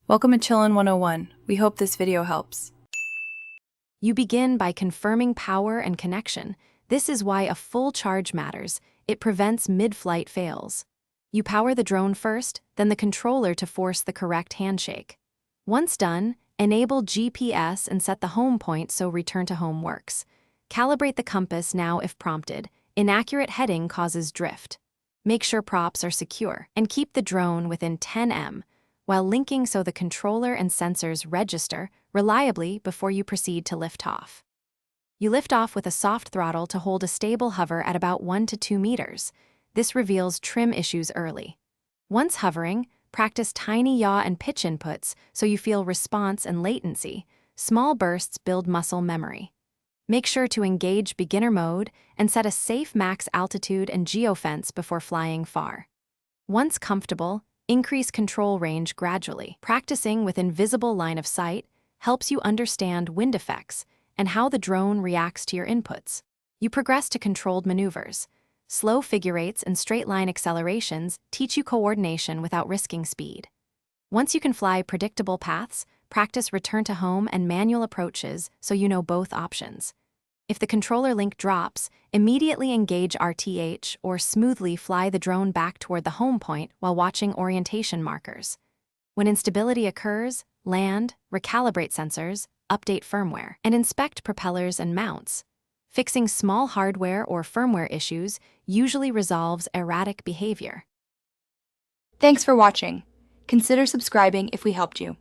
Welcome to Chillin' 101. We hope this video helps. You begin by confirming power and connection. This is why a full charge matters. It prevents mid-flight fails. You power the drone first, then the controller to force the correct handshake. Once done, enable GPS and set the home point so return to home works. Calibrate the compass now if prompted. Inaccurate heading causes drift. Make sure props are secure, and keep the drone within 10 m, while linking so the controller and sensors register reliably before you proceed to lift off. You lift off with a soft throttle to hold a stable hover at about 1 to 2 meters. This reveals trim issues early. Once hovering, practice tiny yaw and pitch inputs so you feel response and latency. Small bursts build muscle memory. Make sure to engage beginner mode and set a safe max altitude and geofence before flying far. Once comfortable, increase control range gradually. Practicing with invisible line of sight helps you understand wind effects and how the drone reacts to your inputs. You progress to controlled maneuvers. Slow figure eights and straight-line accelerations teach you coordination without risking speed. Once you can fly predictable paths, practice return to home and manual approaches so you know both options. If the controller link drops, immediately engage RTH or smoothly fly the drone back toward the home point while watching orientation markers. When instability occurs, land, recalibrate sensors, update firmware, and inspect propellers and mounts. Fixing small hardware or firmware issues usually resolves erratic behavior. Thanks for watching. Consider subscribing if we helped you.